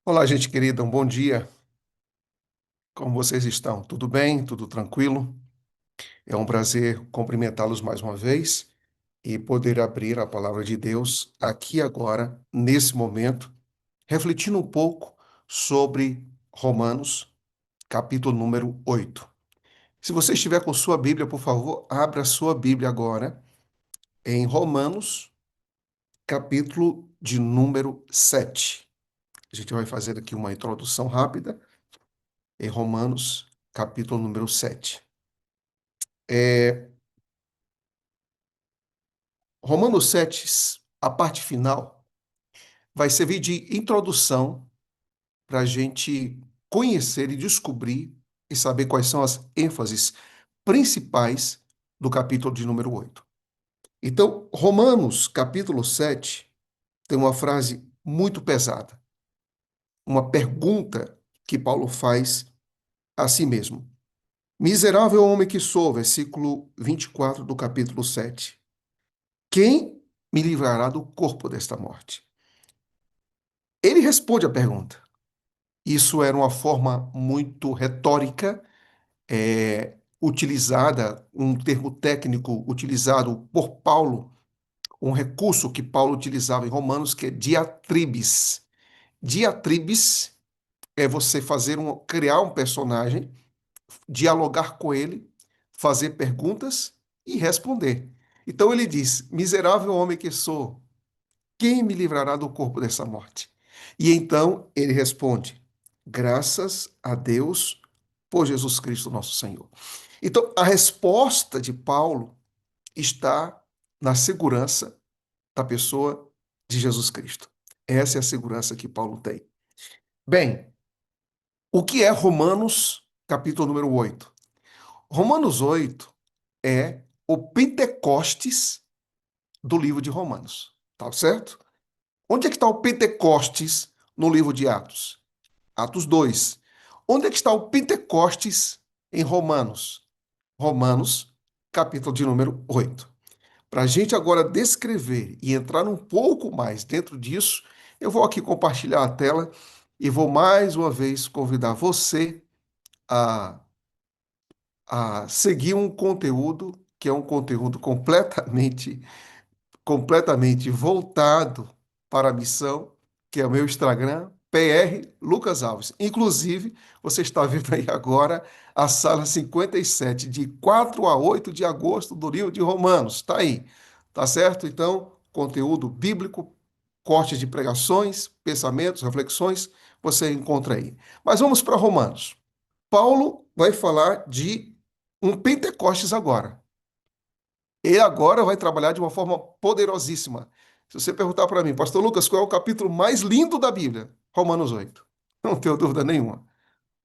Olá, gente querida, um bom dia. Como vocês estão? Tudo bem? Tudo tranquilo? É um prazer cumprimentá-los mais uma vez e poder abrir a palavra de Deus aqui agora, nesse momento, refletindo um pouco sobre Romanos, capítulo número 8. Se você estiver com sua Bíblia, por favor, abra sua Bíblia agora em Romanos, capítulo de número 7. A gente vai fazer aqui uma introdução rápida em Romanos, capítulo número 7. É, Romanos 7, a parte final, vai servir de introdução para a gente conhecer e descobrir e saber quais são as ênfases principais do capítulo de número 8. Então, Romanos, capítulo 7, tem uma frase muito pesada, uma pergunta que Paulo faz a si mesmo. Miserável homem que sou, versículo 24 do capítulo 7. Quem me livrará do corpo desta morte? Ele responde a pergunta. Isso era uma forma muito retórica, utilizada, um termo técnico utilizado por Paulo, um recurso que Paulo utilizava em Romanos, que é diatribes. Diatribes é você criar um personagem, dialogar com ele, fazer perguntas e responder. Então ele diz: Miserável homem que sou, quem me livrará do corpo dessa morte? E então ele responde: Graças a Deus por Jesus Cristo, nosso Senhor. Então, a resposta de Paulo está na segurança da pessoa de Jesus Cristo. Essa é a segurança que Paulo tem. Bem, o que é Romanos, capítulo número 8? Romanos 8 é o Pentecostes do livro de Romanos. Tá certo? Onde é que está o Pentecostes no livro de Atos? Atos 2. Onde é que está o Pentecostes em Romanos? Romanos, capítulo de número 8. Para a gente agora descrever e entrar um pouco mais dentro disso, eu vou aqui compartilhar a tela e vou mais uma vez convidar você a, a seguir um conteúdo que é um conteúdo completamente voltado para a missão, que é o meu Instagram, PR Lucas Alves. Inclusive, você está vendo aí agora a sala 57, de 4 a 8 de agosto do livro de Romanos. Está aí, tá certo? Então, conteúdo bíblico, cortes de pregações, pensamentos, reflexões, você encontra aí. Mas vamos para Romanos. Paulo vai falar de um Pentecostes agora. Ele agora vai trabalhar de uma forma poderosíssima. Se você perguntar para mim, Pastor Lucas, qual é o capítulo mais lindo da Bíblia? Romanos 8. Não tenho dúvida nenhuma.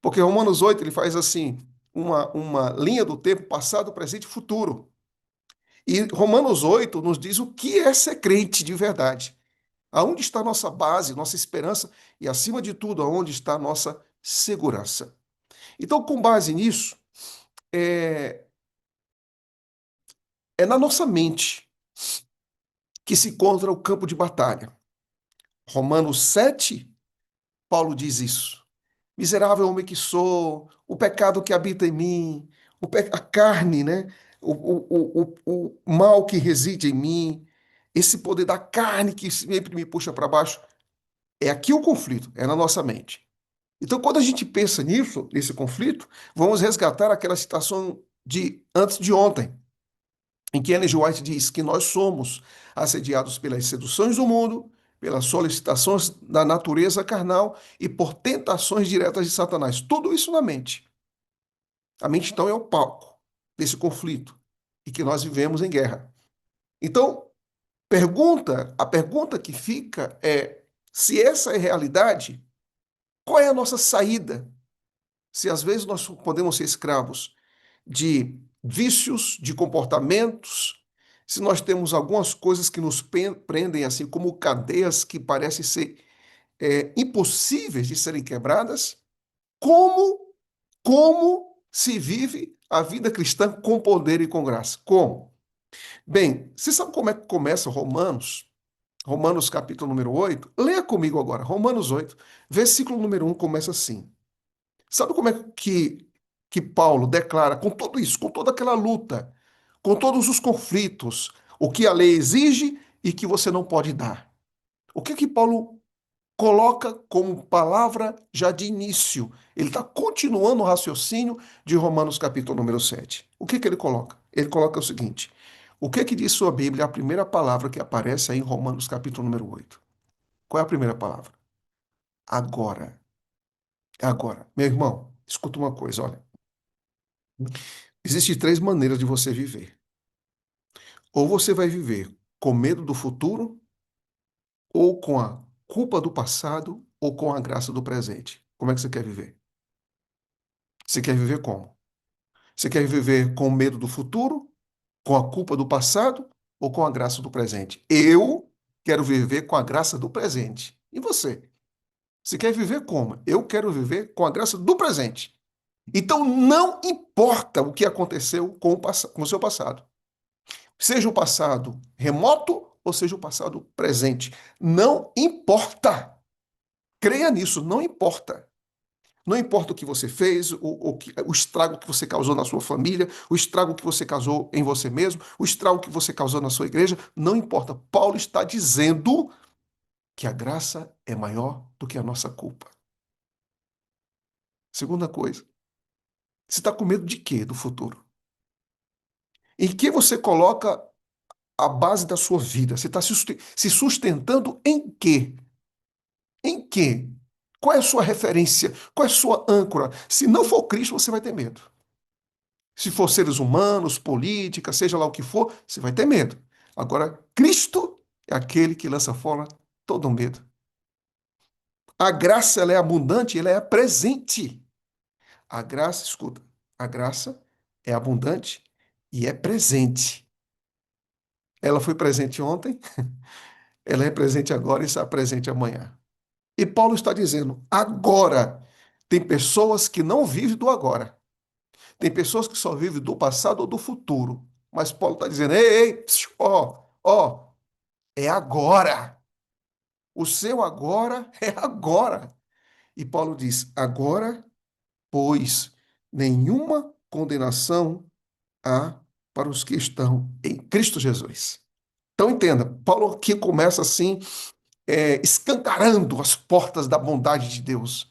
Porque Romanos 8 ele faz assim, uma linha do tempo passado, presente e futuro. E Romanos 8 nos diz o que é ser crente de verdade. Aonde está a nossa base, nossa esperança e, acima de tudo, aonde está a nossa segurança. Então, com base nisso, é, é na nossa mente que se encontra o campo de batalha. Romanos 7, Paulo diz isso. Miserável homem que sou, o pecado que habita em mim, a carne, né? O mal que reside em mim, esse poder da carne que sempre me puxa para baixo. É aqui o conflito, é na nossa mente. Então, quando a gente pensa nisso, nesse conflito, vamos resgatar aquela citação de antes de ontem, em que Ellen G. White diz que nós somos assediados pelas seduções do mundo, pelas solicitações da natureza carnal e por tentações diretas de Satanás. Tudo isso na mente. A mente, então, é o palco desse conflito e que nós vivemos em guerra. Então, a pergunta que fica é: se essa é a realidade, qual é a nossa saída? Se às vezes nós podemos ser escravos de vícios, de comportamentos, se nós temos algumas coisas que nos prendem, assim como cadeias que parecem ser impossíveis de serem quebradas, como, como se vive a vida cristã com poder e com graça? Como? Bem, você sabe como é que começa Romanos? Romanos capítulo número 8. Leia comigo agora. Romanos 8, versículo número 1 começa assim. Sabe como é que Paulo declara com tudo isso, com toda aquela luta, com todos os conflitos, o que a lei exige e que você não pode dar? O que Paulo coloca como palavra já de início? Ele está continuando o raciocínio de Romanos capítulo número 7. O que ele coloca? Ele coloca o seguinte: o que diz sua Bíblia, a primeira palavra que aparece aí em Romanos capítulo número 8? Qual é a primeira palavra? Agora. Agora. Meu irmão, escuta uma coisa, olha. Existem três maneiras de você viver. Ou você vai viver com medo do futuro, ou com a culpa do passado, ou com a graça do presente. Como é que você quer viver? Você quer viver como? Você quer viver com medo do futuro, com a culpa do passado, ou com a graça do presente? Eu quero viver com a graça do presente. E você? Você quer viver como? Eu quero viver com a graça do presente. Então não importa o que aconteceu com o seu passado. Seja o passado remoto ou seja o passado presente. Não importa. Creia nisso, não importa. Não importa o que você fez, o estrago que você causou na sua família, o estrago que você causou em você mesmo, o estrago que você causou na sua igreja, não importa. Paulo está dizendo que a graça é maior do que a nossa culpa. Segunda coisa, você está com medo de quê do futuro? Em que você coloca a base da sua vida? Você está se sustentando em quê? Em quê? Qual é a sua referência? Qual é a sua âncora? Se não for Cristo, você vai ter medo. Se for seres humanos, política, seja lá o que for, você vai ter medo. Agora, Cristo é aquele que lança fora todo medo. A graça, ela é abundante, ela é presente. A graça, escuta, a graça é abundante e é presente. Ela foi presente ontem, ela é presente agora e está presente amanhã. E Paulo está dizendo, agora. Tem pessoas que não vivem do agora. Tem pessoas que só vivem do passado ou do futuro. Mas Paulo está dizendo, ei, ei, ó, ó, é agora. O seu agora é agora. E Paulo diz, agora, pois, nenhuma condenação há para os que estão em Cristo Jesus. Então entenda, Paulo aqui começa assim, escancarando as portas da bondade de Deus.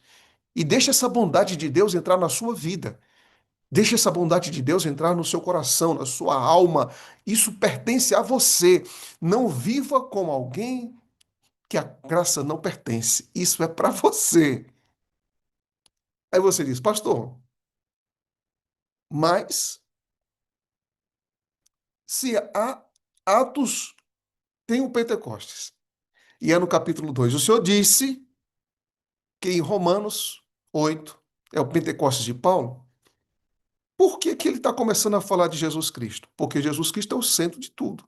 E deixa essa bondade de Deus entrar na sua vida. Deixa essa bondade de Deus entrar no seu coração, na sua alma. Isso pertence a você. Não viva como alguém que a graça não pertence. Isso é para você. Aí você diz, pastor, mas se há Atos, tem o Pentecostes. E é no capítulo 2. O Senhor disse que em Romanos 8 é o Pentecostes de Paulo. Por que que ele está começando a falar de Jesus Cristo? Porque Jesus Cristo é o centro de tudo.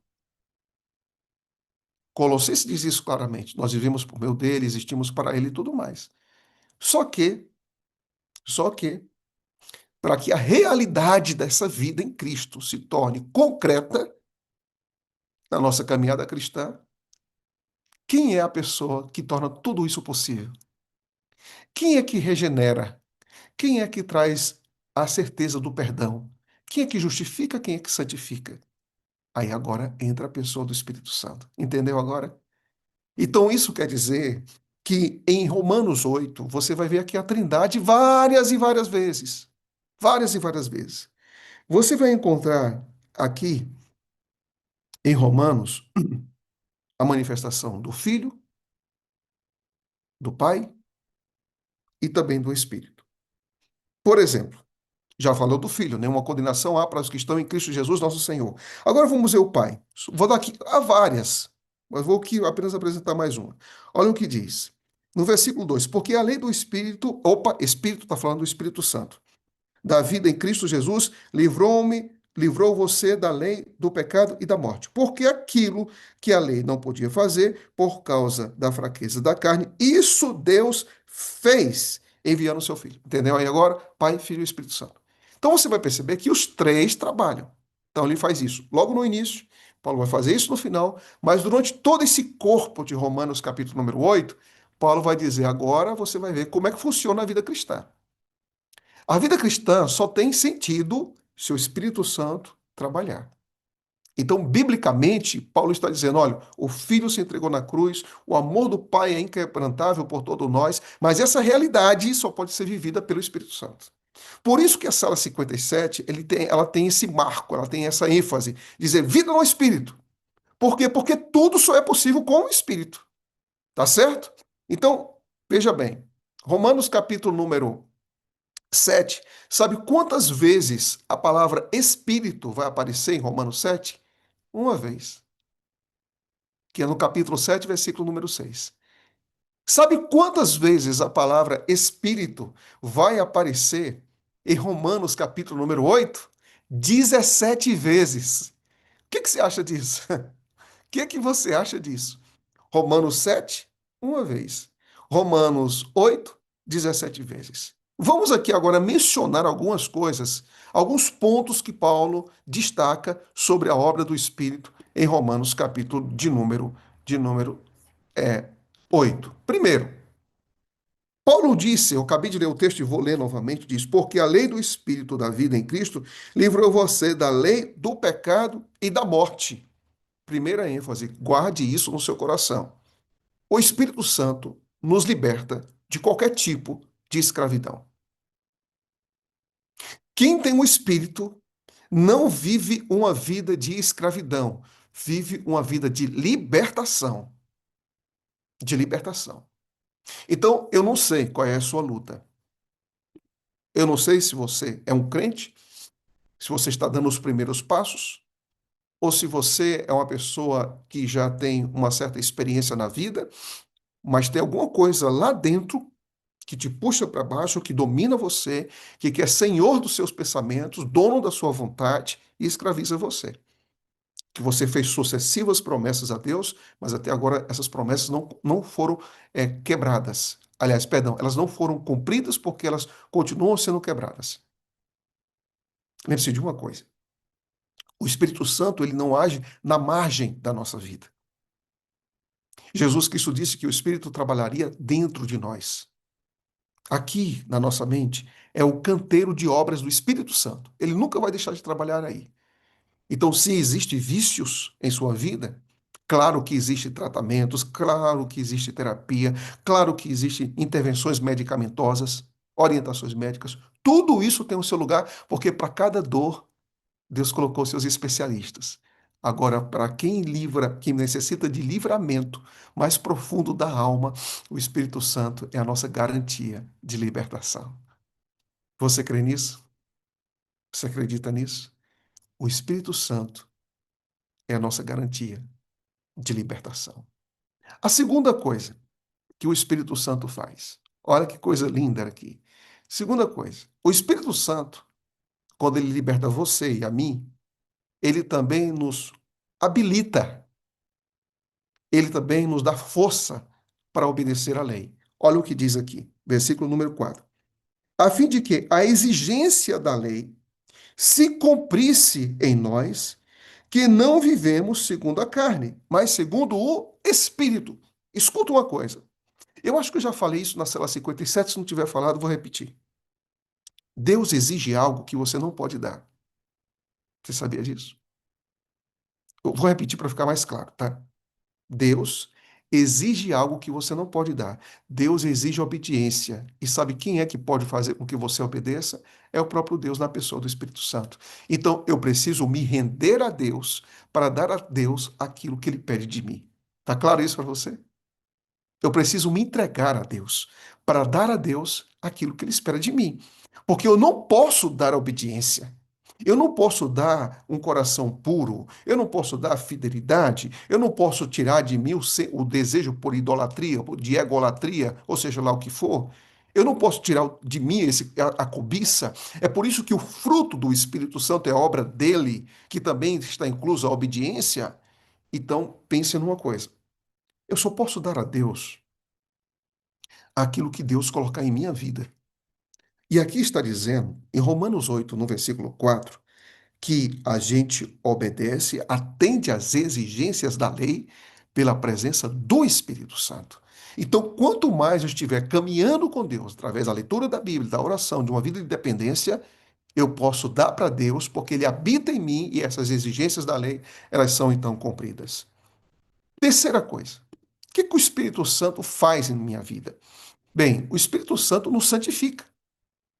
Colossenses diz isso claramente. Nós vivemos por meio dele, existimos para ele e tudo mais. Só que, só que, para que a realidade dessa vida em Cristo se torne concreta na nossa caminhada cristã, quem é a pessoa que torna tudo isso possível? Quem é que regenera? Quem é que traz a certeza do perdão? Quem é que justifica? Quem é que santifica? Aí agora entra a pessoa do Espírito Santo. Entendeu agora? Então, isso quer dizer que em Romanos 8 você vai ver aqui a Trindade várias e várias vezes. Várias e várias vezes. Você vai encontrar aqui em Romanos a manifestação do Filho, do Pai e também do Espírito. Por exemplo, já falou do Filho, nenhuma condenação há para os que estão em Cristo Jesus, nosso Senhor. Agora vamos ver o Pai. Vou dar aqui, há várias, mas vou aqui apenas apresentar mais uma. Olha o que diz. No versículo 2, porque a lei do Espírito, opa, Espírito está falando do Espírito Santo, da vida em Cristo Jesus, livrou você da lei, do pecado e da morte. Porque aquilo que a lei não podia fazer, por causa da fraqueza da carne, isso Deus fez, enviando o seu Filho. Entendeu aí agora? Pai, Filho e Espírito Santo. Então você vai perceber que os três trabalham. Então ele faz isso logo no início, Paulo vai fazer isso no final, mas durante todo esse corpo de Romanos, capítulo número 8, Paulo vai dizer: agora você vai ver como é que funciona a vida cristã. A vida cristã só tem sentido se o Espírito Santo trabalhar. Então, biblicamente, Paulo está dizendo: olha, o Filho se entregou na cruz, o amor do Pai é inquebrantável por todos nós, mas essa realidade só pode ser vivida pelo Espírito Santo. Por isso que a Sala 57, ela tem esse marco, ela tem essa ênfase, dizer vida no Espírito. Por quê? Porque tudo só é possível com o Espírito. Tá certo? Então, veja bem, Romanos capítulo número 7. Sabe quantas vezes a palavra Espírito vai aparecer em Romanos 7? Uma vez, que é no capítulo 7, versículo número 6. Sabe quantas vezes a palavra Espírito vai aparecer em Romanos capítulo número 8? 17 vezes. O que você acha disso? O que você acha disso? Romanos 7, uma vez. Romanos 8, 17 vezes. Vamos aqui agora mencionar algumas coisas, alguns pontos que Paulo destaca sobre a obra do Espírito em Romanos, capítulo de número é, 8. Primeiro, Paulo disse, eu acabei de ler o texto e vou ler novamente, diz, porque a lei do Espírito da vida em Cristo livrou você da lei do pecado e da morte. Primeira ênfase, guarde isso no seu coração. O Espírito Santo nos liberta de qualquer tipo de escravidão. Quem tem o Espírito não vive uma vida de escravidão, vive uma vida de libertação. De libertação. Então, eu não sei qual é a sua luta. Eu não sei se você é um crente, se você está dando os primeiros passos, ou se você é uma pessoa que já tem uma certa experiência na vida, mas tem alguma coisa lá dentro que te puxa para baixo, que domina você, que é senhor dos seus pensamentos, dono da sua vontade e escraviza você. Que você fez sucessivas promessas a Deus, mas até agora essas promessas não foram quebradas. Aliás, perdão, elas não foram cumpridas porque elas continuam sendo quebradas. Lembre-se de uma coisa: o Espírito Santo ele não age na margem da nossa vida. Jesus Cristo disse que o Espírito trabalharia dentro de nós. Aqui na nossa mente é o canteiro de obras do Espírito Santo. Ele nunca vai deixar de trabalhar aí. Então, se existem vícios em sua vida, claro que existem tratamentos, claro que existe terapia, claro que existem intervenções medicamentosas, orientações médicas. Tudo isso tem o seu lugar, porque para cada dor, Deus colocou seus especialistas. Agora, para quem livra, quem necessita de livramento mais profundo da alma, o Espírito Santo é a nossa garantia de libertação. Você crê nisso? Você acredita nisso? O Espírito Santo é a nossa garantia de libertação. A segunda coisa que o Espírito Santo faz, olha que coisa linda aqui. Segunda coisa, o Espírito Santo, quando ele liberta você e a mim, ele também nos habilita, ele também nos dá força para obedecer à lei. Olha o que diz aqui, versículo número 4. A fim de que a exigência da lei se cumprisse em nós, que não vivemos segundo a carne, mas segundo o Espírito. Escuta uma coisa. Eu acho que eu já falei isso na cela 57, se não tiver falado, vou repetir. Deus exige algo que você não pode dar. Você sabia disso? Eu vou repetir para ficar mais claro, tá? Deus exige algo que você não pode dar. Deus exige obediência. E sabe quem é que pode fazer com que você obedeça? É o próprio Deus na pessoa do Espírito Santo. Então, eu preciso me render a Deus para dar a Deus aquilo que ele pede de mim. Tá claro isso para você? Eu preciso me entregar a Deus para dar a Deus aquilo que ele espera de mim. Porque eu não posso dar obediência. Eu não posso dar um coração puro, eu não posso dar fidelidade, eu não posso tirar de mim o desejo por idolatria, de egolatria, ou seja lá o que for. Eu não posso tirar de mim a cobiça. É por isso que o fruto do Espírito Santo é obra dele, que também está inclusa a obediência. Então, pense numa coisa. Eu só posso dar a Deus aquilo que Deus colocar em minha vida. E aqui está dizendo, em Romanos 8, no versículo 4, que a gente obedece, atende às exigências da lei pela presença do Espírito Santo. Então, quanto mais eu estiver caminhando com Deus, através da leitura da Bíblia, da oração, de uma vida de dependência, eu posso dar para Deus, porque Ele habita em mim e essas exigências da lei, elas são então cumpridas. Terceira coisa, o que o Espírito Santo faz em minha vida? Bem, o Espírito Santo nos santifica.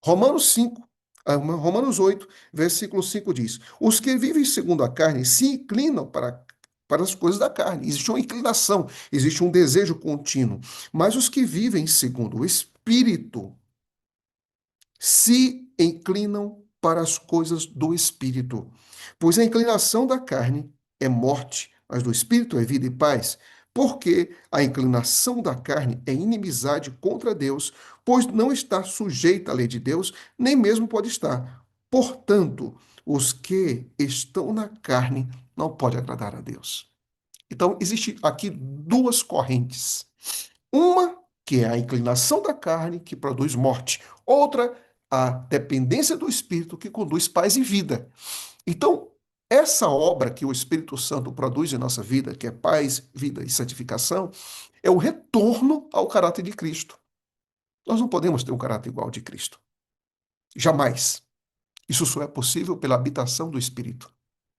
Romanos 5, Romanos 8, versículo 5 diz: Os que vivem segundo a carne se inclinam para as coisas da carne. Existe uma inclinação, existe um desejo contínuo. Mas os que vivem segundo o Espírito se inclinam para as coisas do Espírito. Pois a inclinação da carne é morte, mas do Espírito é vida e paz. Porque a inclinação da carne é inimizade contra Deus, pois não está sujeita à lei de Deus, nem mesmo pode estar. Portanto, os que estão na carne não podem agradar a Deus. Então, existe aqui duas correntes. Uma, que é a inclinação da carne, que produz morte. Outra, a dependência do Espírito, que conduz paz e vida. Então, essa obra que o Espírito Santo produz em nossa vida, que é paz, vida e santificação, é o retorno ao caráter de Cristo. Nós não podemos ter um caráter igual ao de Cristo. Jamais. Isso só é possível pela habitação do Espírito.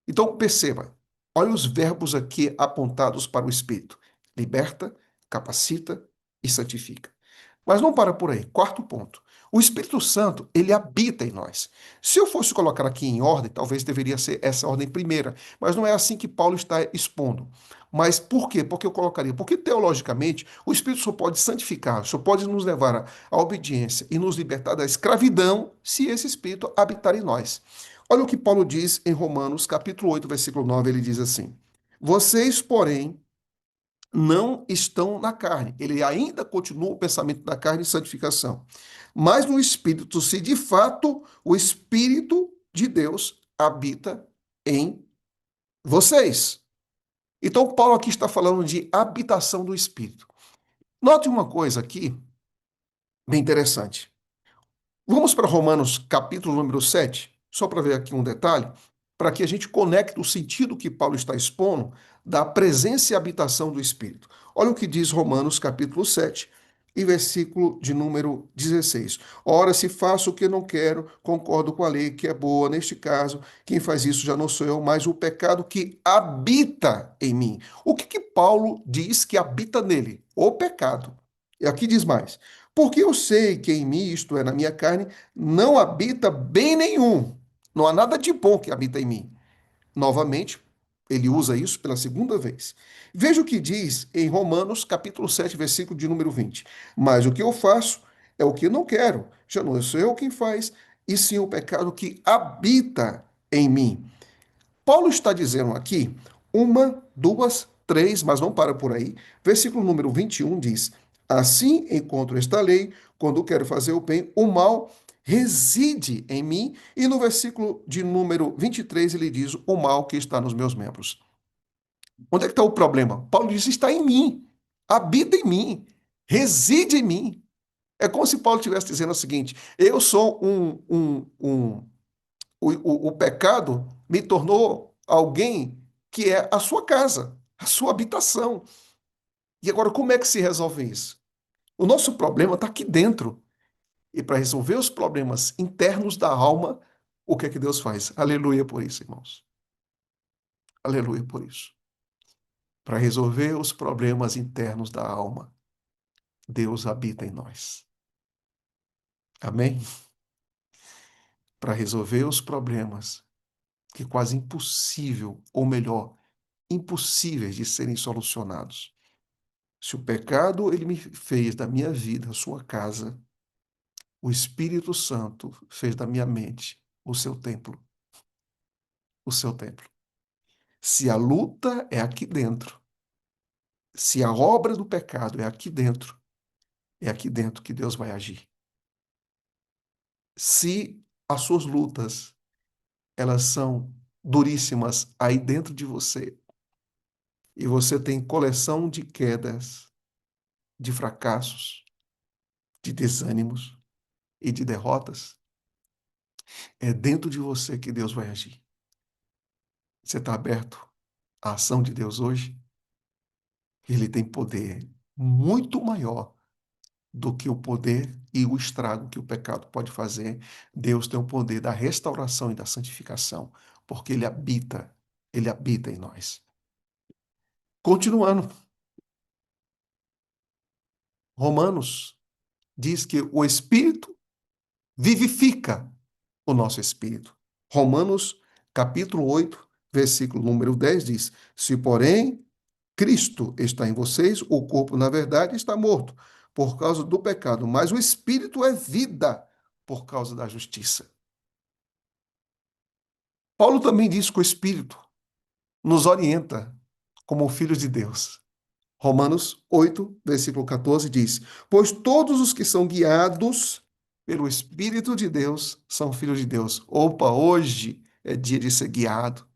Então, perceba, olha os verbos aqui apontados para o Espírito: liberta, capacita e santifica. Mas não para por aí. Quarto ponto. O Espírito Santo, ele habita em nós. Se eu fosse colocar aqui em ordem, talvez deveria ser essa ordem primeira, mas não é assim que Paulo está expondo. Mas por quê? Porque eu colocaria? Porque teologicamente, o Espírito só pode santificar, só pode nos levar à obediência e nos libertar da escravidão se esse Espírito habitar em nós. Olha o que Paulo diz em Romanos, capítulo 8, versículo 9, ele diz assim: Vocês, porém, não estão na carne. Ele ainda continua o pensamento da carne e santificação. Mas no Espírito, se de fato o Espírito de Deus habita em vocês. Então, Paulo aqui está falando de habitação do Espírito. Note uma coisa aqui, bem interessante. Vamos para Romanos, capítulo número 7, só para ver aqui um detalhe, para que a gente conecte o sentido que Paulo está expondo da presença e habitação do Espírito. Olha o que diz Romanos, capítulo 7, e versículo de número 16. Ora, se faço o que não quero, concordo com a lei que é boa. Neste caso, quem faz isso já não sou eu, mas o pecado que habita em mim. O que Paulo diz que habita nele? O pecado. E aqui diz mais. Porque eu sei que em mim, isto é, na minha carne, não habita bem nenhum. Não há nada de bom que habita em mim. Novamente, ele usa isso pela segunda vez. Veja o que diz em Romanos, capítulo 7, versículo de número 20. Mas o que eu faço é o que não quero. Já não sou eu quem faz, e sim o pecado que habita em mim. Paulo está dizendo aqui uma, duas, três, mas não para por aí. Versículo número 21 diz: Assim encontro esta lei, quando quero fazer o bem, o mal reside em mim. E no versículo de número 23 ele diz: O mal que está nos meus membros. Onde é que está o problema? Paulo diz: Está em mim, habita em mim, reside em mim. É como se Paulo estivesse dizendo o seguinte: Eu sou o pecado me tornou alguém que é a sua casa, a sua habitação. E agora, como é que se resolve isso? O nosso problema está aqui dentro. E para resolver os problemas internos da alma, o que é que Deus faz? Aleluia por isso, irmãos. Aleluia por isso. Para resolver os problemas internos da alma, Deus habita em nós. Amém? Para resolver os problemas que é quase impossível, ou melhor, impossíveis de serem solucionados. Se o pecado ele me fez da minha vida a sua casa, o Espírito Santo fez da minha mente o seu templo, o seu templo. Se a luta é aqui dentro, se a obra do pecado é aqui dentro que Deus vai agir. Se as suas lutas, elas são duríssimas aí dentro de você, e você tem coleção de quedas, de fracassos, de desânimos e de derrotas, é dentro de você que Deus vai agir. Você está aberto à ação de Deus hoje? Ele tem poder muito maior do que o poder e o estrago que o pecado pode fazer. Deus tem o poder da restauração e da santificação, porque ele habita em nós. Continuando, Romanos diz que o Espírito vivifica o nosso espírito. Romanos, capítulo 8, versículo número 10 diz: Se, porém, Cristo está em vocês, o corpo, na verdade, está morto por causa do pecado, mas o espírito é vida por causa da justiça. Paulo também diz que o espírito nos orienta como filhos de Deus. Romanos 8, versículo 14 diz: Pois todos os que são guiados pelo Espírito de Deus são filhos de Deus. Opa, hoje é dia de ser guiado.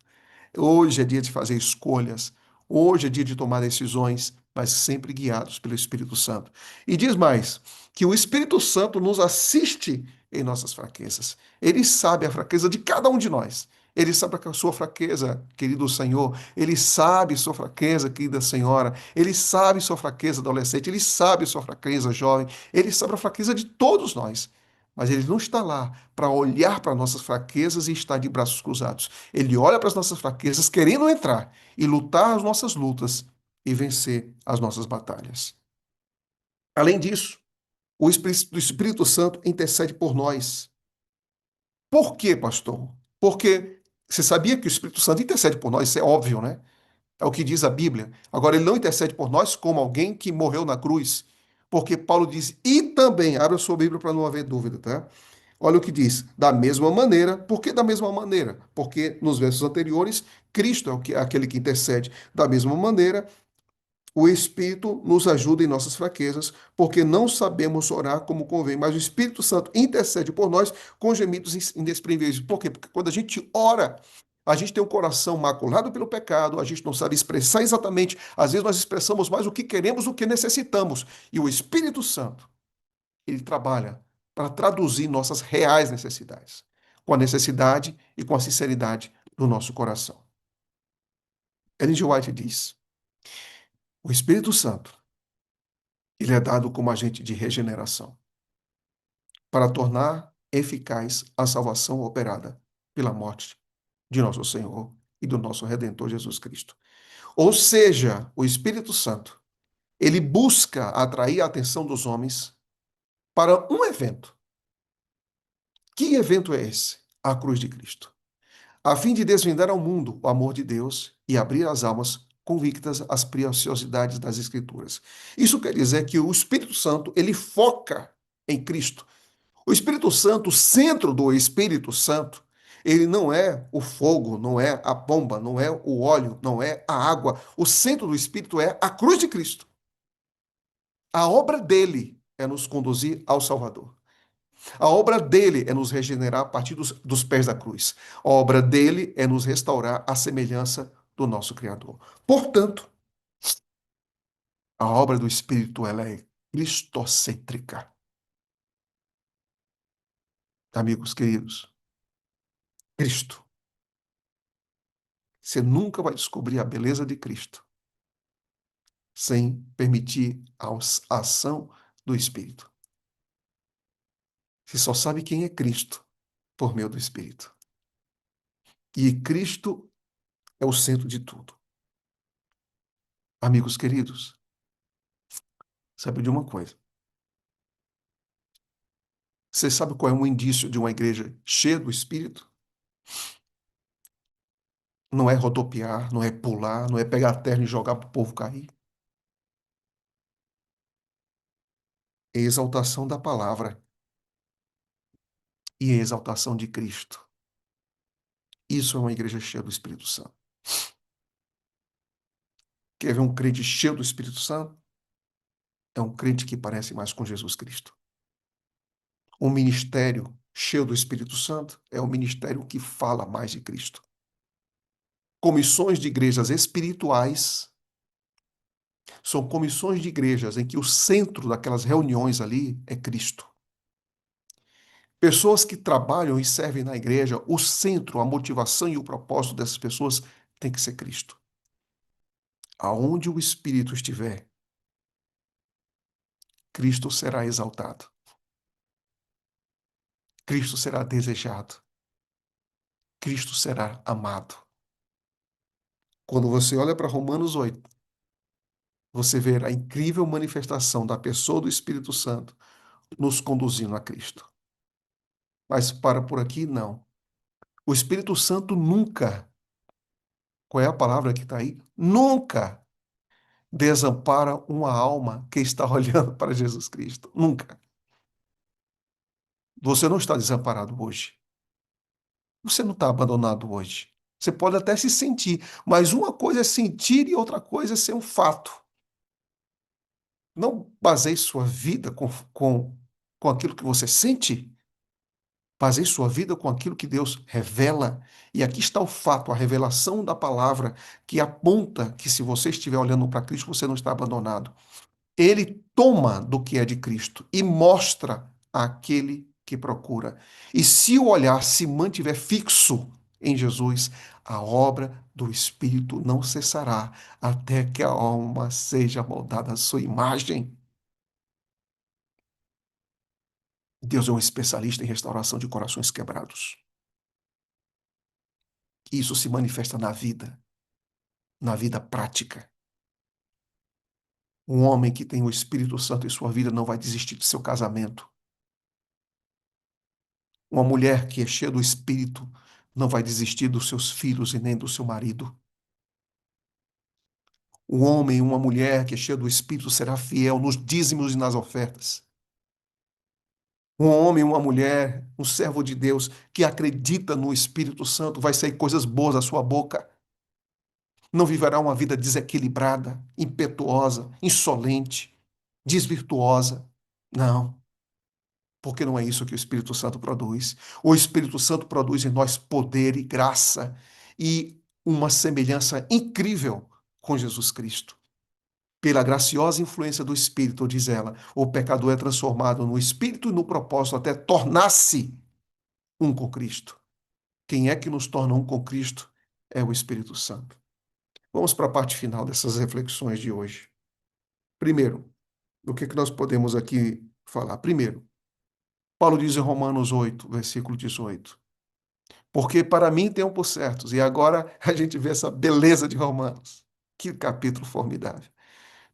Hoje é dia de fazer escolhas. Hoje é dia de tomar decisões, mas sempre guiados pelo Espírito Santo. E diz mais, que o Espírito Santo nos assiste em nossas fraquezas. Ele sabe a fraqueza de cada um de nós. Ele sabe a sua fraqueza, querido Senhor. Ele sabe sua fraqueza, querida senhora. Ele sabe sua fraqueza, adolescente. Ele sabe sua fraqueza, jovem. Ele sabe a fraqueza de todos nós. Mas ele não está lá para olhar para nossas fraquezas e estar de braços cruzados. Ele olha para as nossas fraquezas, querendo entrar e lutar as nossas lutas e vencer as nossas batalhas. Além disso, o Espírito Santo intercede por nós. Por quê, pastor? Porque você sabia que o Espírito Santo intercede por nós, isso é óbvio, né? É o que diz a Bíblia. Agora, ele não intercede por nós como alguém que morreu na cruz. Porque Paulo diz, e também, abra sua Bíblia para não haver dúvida, tá? Olha o que diz, da mesma maneira. Por que da mesma maneira? Porque nos versos anteriores, Cristo é aquele que intercede. Da mesma maneira, o Espírito nos ajuda em nossas fraquezas, porque não sabemos orar como convém, mas o Espírito Santo intercede por nós com gemidos inexprimíveis. Por quê? Porque quando a gente ora, a gente tem o coração maculado pelo pecado, a gente não sabe expressar exatamente, às vezes nós expressamos mais o que queremos do que necessitamos. E o Espírito Santo, ele trabalha para traduzir nossas reais necessidades, com a necessidade e com a sinceridade do nosso coração. Ellen G. White diz: o Espírito Santo, ele é dado como agente de regeneração, para tornar eficaz a salvação operada pela morte de nosso Senhor e do nosso Redentor Jesus Cristo. Ou seja, o Espírito Santo, ele busca atrair a atenção dos homens para um evento. Que evento é esse? A cruz de Cristo. A fim de desvendar ao mundo o amor de Deus e abrir as almas convictas às preciosidades das Escrituras. Isso quer dizer que o Espírito Santo, ele foca em Cristo. O Espírito Santo, o centro do Espírito Santo, ele não é o fogo, não é a bomba, não é o óleo, não é a água. O centro do Espírito é a cruz de Cristo. A obra dele é nos conduzir ao Salvador. A obra dele é nos regenerar a partir dos pés da cruz. A obra dele é nos restaurar à semelhança do nosso Criador. Portanto, a obra do Espírito ela é cristocêntrica. Amigos queridos, Cristo. Você nunca vai descobrir a beleza de Cristo sem permitir a ação do Espírito. Você só sabe quem é Cristo por meio do Espírito. E Cristo é o centro de tudo. Amigos queridos, sabe de uma coisa? Você sabe qual é um indício de uma igreja cheia do Espírito? Não é rodopiar, não é pular, não é pegar a terra e jogar para o povo cair. É exaltação da palavra e exaltação de Cristo. Isso é uma igreja cheia do Espírito Santo. Quer ver um crente cheio do Espírito Santo? É um crente que parece mais com Jesus Cristo. Um ministério cheio do Espírito Santo é um ministério que fala mais de Cristo. Comissões de igrejas espirituais são comissões de igrejas em que o centro daquelas reuniões ali é Cristo. Pessoas que trabalham e servem na igreja, o centro, a motivação e o propósito dessas pessoas tem que ser Cristo. Aonde o Espírito estiver, Cristo será exaltado. Cristo será desejado. Cristo será amado. Quando você olha para Romanos 8, você vê a incrível manifestação da pessoa do Espírito Santo nos conduzindo a Cristo. Mas para por aqui, não. O Espírito Santo nunca, qual é a palavra que está aí? Nunca desampara uma alma que está olhando para Jesus Cristo. Nunca. Você não está desamparado hoje. Você não está abandonado hoje. Você pode até se sentir, mas uma coisa é sentir e outra coisa é ser um fato. Não baseie sua vida com aquilo que você sente. Baseie sua vida com aquilo que Deus revela. E aqui está o fato, a revelação da palavra, que aponta que se você estiver olhando para Cristo, você não está abandonado. Ele toma do que é de Cristo e mostra àquele que procura. E se o olhar se mantiver fixo em Jesus, a obra do Espírito não cessará até que a alma seja moldada à sua imagem. Deus é um especialista em restauração de corações quebrados. Isso se manifesta na vida prática. Um homem que tem o Espírito Santo em sua vida não vai desistir de seu casamento. Uma mulher que é cheia do Espírito não vai desistir dos seus filhos e nem do seu marido. Um homem e uma mulher que é cheia do Espírito será fiel nos dízimos e nas ofertas. Um homem e uma mulher, um servo de Deus que acredita no Espírito Santo, vai sair coisas boas da sua boca. Não viverá uma vida desequilibrada, impetuosa, insolente, desvirtuosa. Não, porque não é isso que o Espírito Santo produz. O Espírito Santo produz em nós poder e graça e uma semelhança incrível com Jesus Cristo. Pela graciosa influência do Espírito, diz ela, o pecador é transformado no Espírito e no propósito até tornar-se um com Cristo. Quem é que nos torna um com Cristo? É o Espírito Santo. Vamos para a parte final dessas reflexões de hoje. Primeiro, o que nós podemos aqui falar? Primeiro, Paulo diz em Romanos 8, versículo 18, porque para mim tenho por certos, e agora a gente vê essa beleza de Romanos. Que capítulo formidável.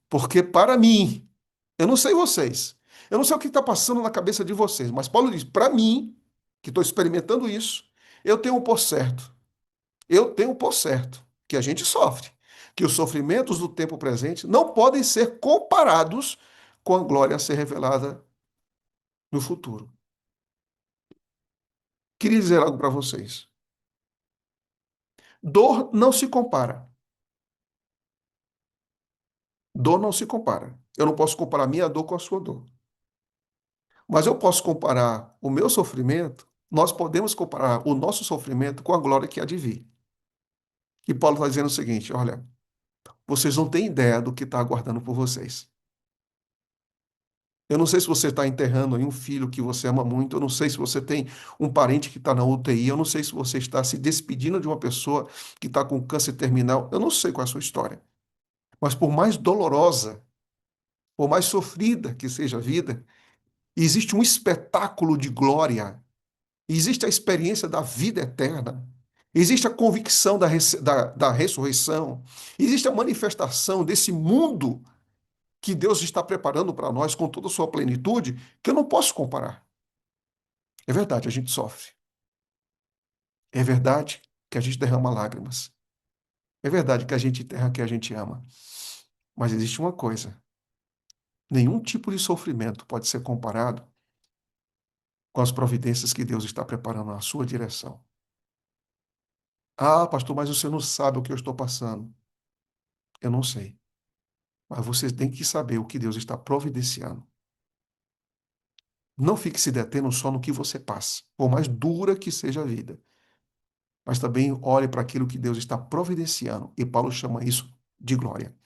Porque para mim, eu não sei vocês, eu não sei o que está passando na cabeça de vocês, mas Paulo diz, para mim, que estou experimentando isso, eu tenho por certo, eu tenho por certo que a gente sofre, que os sofrimentos do tempo presente não podem ser comparados com a glória a ser revelada no futuro. Queria dizer algo para vocês. Dor não se compara. Dor não se compara. Eu não posso comparar minha dor com a sua dor. Mas eu posso comparar o meu sofrimento, nós podemos comparar o nosso sofrimento com a glória que há de vir. E Paulo está dizendo o seguinte: olha, vocês não têm ideia do que está aguardando por vocês. Eu não sei se você está enterrando aí um filho que você ama muito, eu não sei se você tem um parente que está na UTI, eu não sei se você está se despedindo de uma pessoa que está com câncer terminal, eu não sei qual é a sua história. Mas por mais dolorosa, por mais sofrida que seja a vida, existe um espetáculo de glória, existe a experiência da vida eterna, existe a convicção da ressurreição, existe a manifestação desse mundo que Deus está preparando para nós com toda a sua plenitude, que eu não posso comparar. É verdade, a gente sofre. É verdade que a gente derrama lágrimas. É verdade que a gente enterra quem a gente ama. Mas existe uma coisa: nenhum tipo de sofrimento pode ser comparado com as providências que Deus está preparando na sua direção. Ah, pastor, mas você não sabe o que eu estou passando. Eu não sei. Mas você tem que saber o que Deus está providenciando. Não fique se detendo só no que você passa, por mais dura que seja a vida. Mas também olhe para aquilo que Deus está providenciando. E Paulo chama isso de glória.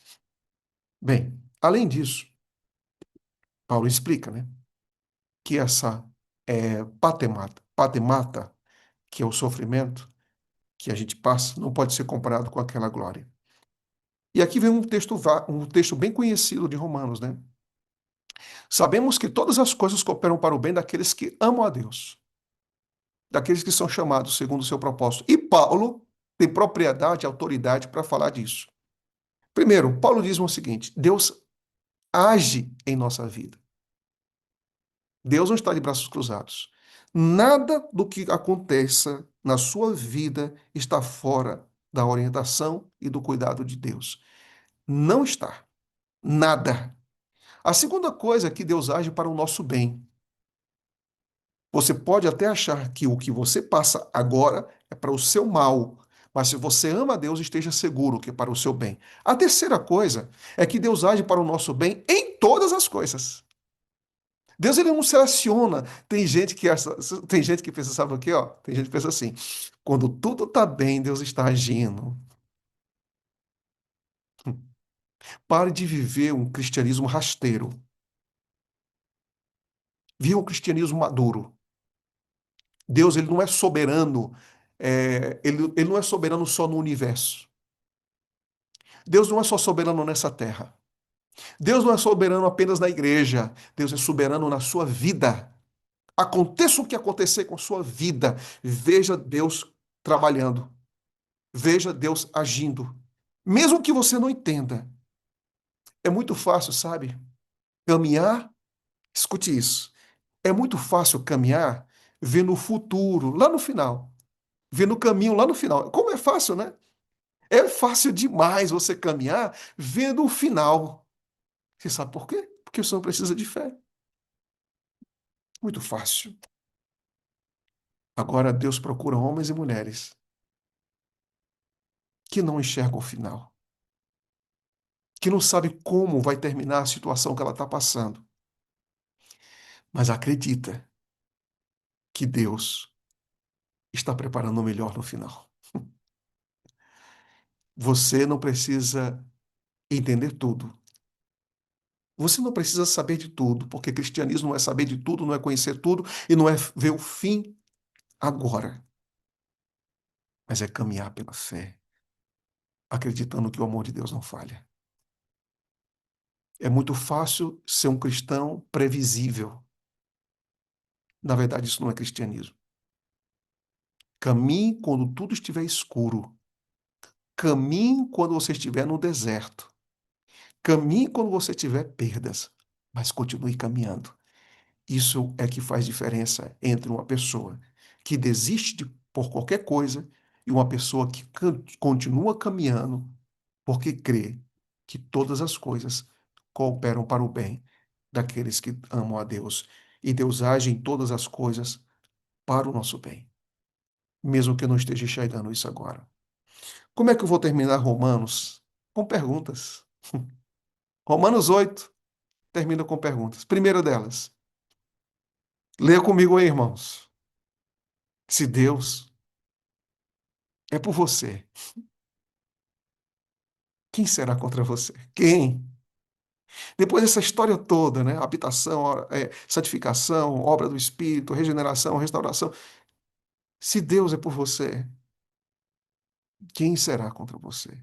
Bem, além disso, Paulo explica, né, que essa patemata, que é o sofrimento, que a gente passa não pode ser comparado com aquela glória. E aqui vem um texto bem conhecido de Romanos, né? Sabemos que todas as coisas cooperam para o bem daqueles que amam a Deus, daqueles que são chamados segundo o seu propósito. E Paulo tem propriedade e autoridade para falar disso. Primeiro, Paulo diz o seguinte: Deus age em nossa vida. Deus não está de braços cruzados. Nada do que aconteça na sua vida está fora da orientação e do cuidado de Deus. Não está. Nada. A segunda coisa é que Deus age para o nosso bem. Você pode até achar que o que você passa agora é para o seu mal, mas se você ama a Deus, esteja seguro que é para o seu bem. A terceira coisa é que Deus age para o nosso bem em todas as coisas. Deus ele não seleciona. Tem gente que pensa, sabe o quê, ó? Tem gente que pensa assim: quando tudo está bem, Deus está agindo. Pare de viver um cristianismo rasteiro. Viva um cristianismo maduro. Deus ele não é soberano, ele não é soberano só no universo. Deus não é só soberano nessa terra. Deus não é soberano apenas na igreja. Deus é soberano na sua vida. Aconteça o que acontecer com a sua vida, veja Deus trabalhando. Veja Deus agindo. Mesmo que você não entenda. É muito fácil, sabe? Caminhar, escute isso. É muito fácil caminhar vendo o futuro lá no final. Vendo o caminho lá no final. Como é fácil, né? É fácil demais você caminhar vendo o final. Você sabe por quê? Porque você não precisa de fé. Muito fácil. Agora Deus procura homens e mulheres que não enxergam o final, que não sabem como vai terminar a situação que ela está passando, mas acredita que Deus está preparando o melhor no final. Você não precisa entender tudo. Você não precisa saber de tudo, porque cristianismo não é saber de tudo, não é conhecer tudo e não é ver o fim agora, mas é caminhar pela fé, acreditando que o amor de Deus não falha. É muito fácil ser um cristão previsível. Na verdade, isso não é cristianismo. Caminhe quando tudo estiver escuro. Caminhe quando você estiver no deserto. Caminhe quando você tiver perdas, mas continue caminhando. Isso é que faz diferença entre uma pessoa que desiste por qualquer coisa e uma pessoa que continua caminhando porque crê que todas as coisas cooperam para o bem daqueles que amam a Deus. E Deus age em todas as coisas para o nosso bem, mesmo que eu não esteja enxergando isso agora. Como é que eu vou terminar Romanos? Com perguntas. Romanos 8 termina com perguntas. Primeira delas, leia comigo aí, irmãos. Se Deus é por você, quem será contra você? Quem? Depois dessa história toda, né? Habitação, santificação, obra do Espírito, regeneração, restauração. Se Deus é por você, quem será contra você?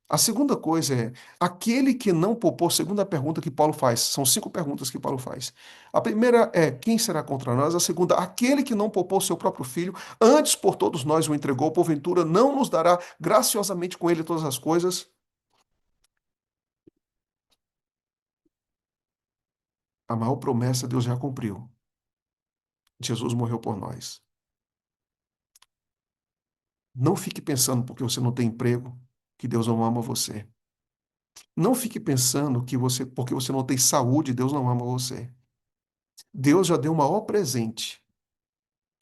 A segunda coisa é, aquele que não poupou, segunda pergunta que Paulo faz, são cinco perguntas que Paulo faz. A primeira é, quem será contra nós? A segunda, aquele que não poupou seu próprio filho, antes por todos nós o entregou, porventura não nos dará graciosamente com ele todas as coisas? A maior promessa Deus já cumpriu. Jesus morreu por nós. Não fique pensando porque você não tem emprego, que Deus não ama você. Não fique pensando que porque você não tem saúde, Deus não ama você. Deus já deu o maior presente.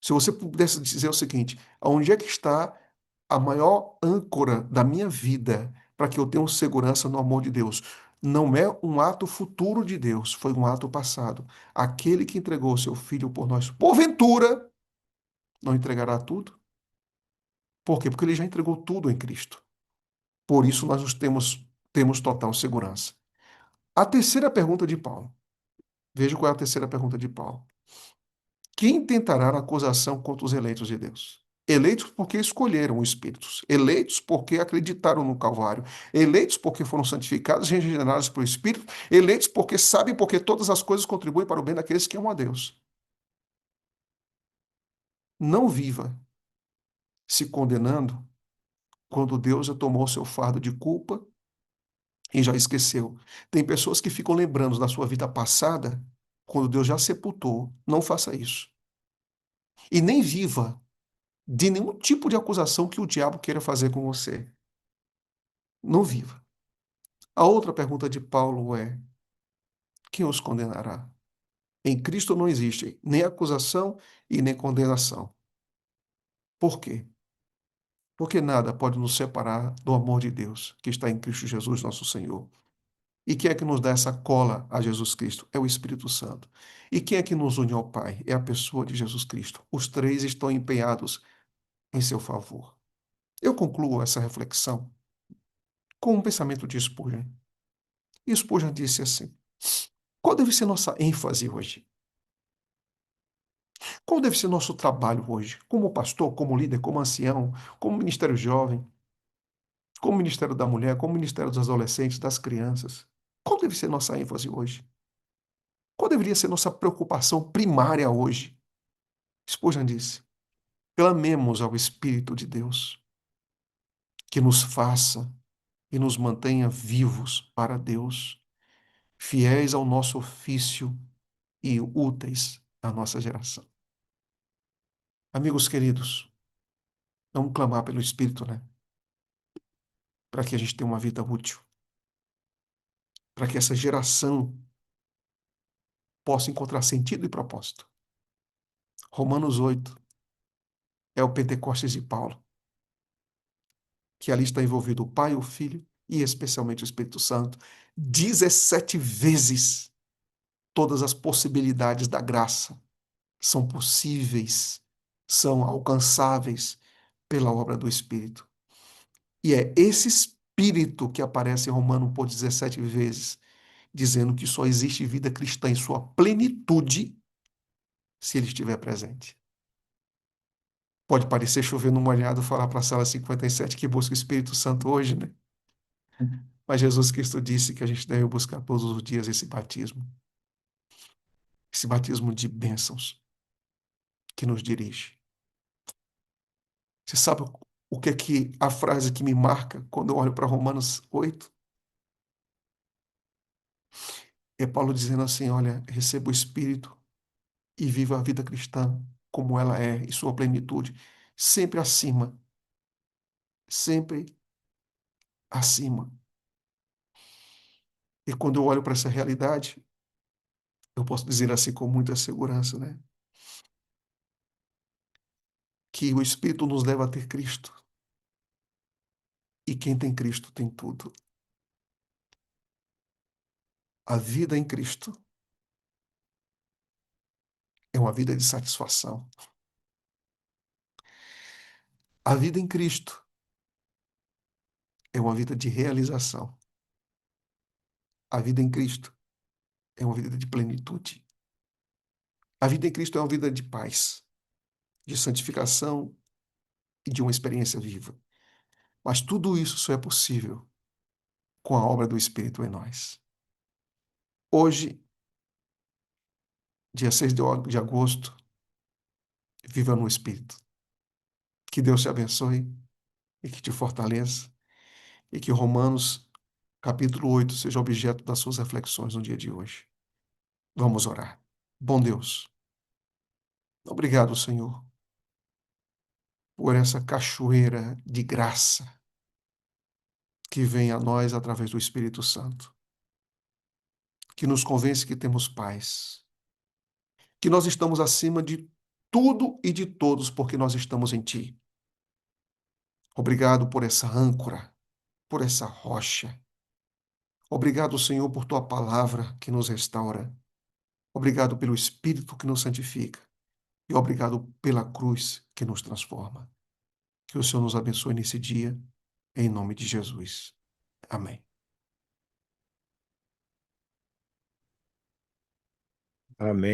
Se você pudesse dizer o seguinte, onde é que está a maior âncora da minha vida para que eu tenha segurança no amor de Deus? Não é um ato futuro de Deus, foi um ato passado. Aquele que entregou o seu filho por nós, porventura, não entregará tudo? Por quê? Porque ele já entregou tudo em Cristo. Por isso nós temos total segurança. A terceira pergunta de Paulo. Veja qual é a terceira pergunta de Paulo. Quem tentará a acusação contra os eleitos de Deus? Eleitos porque escolheram o Espírito. Eleitos porque acreditaram no Calvário. Eleitos porque foram santificados e regenerados pelo Espírito. Eleitos porque sabem porque todas as coisas contribuem para o bem daqueles que amam a Deus. Não viva se condenando quando Deus já tomou seu fardo de culpa e já esqueceu. Tem pessoas que ficam lembrando da sua vida passada quando Deus já sepultou. Não faça isso. E nem viva de nenhum tipo de acusação que o diabo queira fazer com você. Não viva. A outra pergunta de Paulo é: quem os condenará? Em Cristo não existe nem acusação e nem condenação. Por quê? Porque nada pode nos separar do amor de Deus que está em Cristo Jesus, nosso Senhor. E quem é que nos dá essa cola a Jesus Cristo? É o Espírito Santo. E quem é que nos une ao Pai? É a pessoa de Jesus Cristo. Os três estão empenhados em seu favor. Eu concluo essa reflexão com um pensamento de Spurgeon. E Spurgeon disse assim: qual deve ser nossa ênfase hoje? Qual deve ser nosso trabalho hoje? Como pastor, como líder, como ancião, como ministério jovem, como ministério da mulher, como ministério dos adolescentes, das crianças? Qual deve ser nossa ênfase hoje? Qual deveria ser nossa preocupação primária hoje? Spurgeon disse: clamemos ao Espírito de Deus que nos faça e nos mantenha vivos para Deus, fiéis ao nosso ofício e úteis à nossa geração. Amigos queridos, vamos clamar pelo Espírito, né? Para que a gente tenha uma vida útil, para que essa geração possa encontrar sentido e propósito. Romanos 8 é o Pentecostes de Paulo, que ali está envolvido o Pai, o Filho e especialmente o Espírito Santo. 17 vezes todas as possibilidades da graça são possíveis, são alcançáveis pela obra do Espírito. E é esse Espírito que aparece em Romanos por 17 vezes, dizendo que só existe vida cristã em sua plenitude se ele estiver presente. Pode parecer chover no molhado falar para a sala 57 que busca o Espírito Santo hoje, né? Mas Jesus Cristo disse que a gente deve buscar todos os dias esse batismo de bênçãos que nos dirige. Você sabe o que é que a frase que me marca quando eu olho para Romanos 8? É Paulo dizendo assim: olha, receba o Espírito e viva a vida cristã como ela é, em sua plenitude, sempre acima, sempre acima. E quando eu olho para essa realidade, eu posso dizer assim com muita segurança, né? Que o Espírito nos leva a ter Cristo. E quem tem Cristo tem tudo. A vida em Cristo é uma vida de satisfação. A vida em Cristo é uma vida de realização. A vida em Cristo é uma vida de plenitude. A vida em Cristo é uma vida de paz, de santificação e de uma experiência viva. Mas tudo isso só é possível com a obra do Espírito em nós. Hoje, dia 6 de agosto, viva no Espírito. Que Deus te abençoe e que te fortaleça e que Romanos capítulo 8 seja objeto das suas reflexões no dia de hoje. Vamos orar. Bom Deus, obrigado, Senhor, por essa cachoeira de graça que vem a nós através do Espírito Santo, que nos convence que temos paz, que nós estamos acima de tudo e de todos porque nós estamos em Ti. Obrigado por essa âncora, por essa rocha. Obrigado, Senhor, por Tua palavra que nos restaura. Obrigado pelo Espírito que nos santifica. E obrigado pela cruz que nos transforma. Que o Senhor nos abençoe nesse dia, em nome de Jesus. Amém. Amém.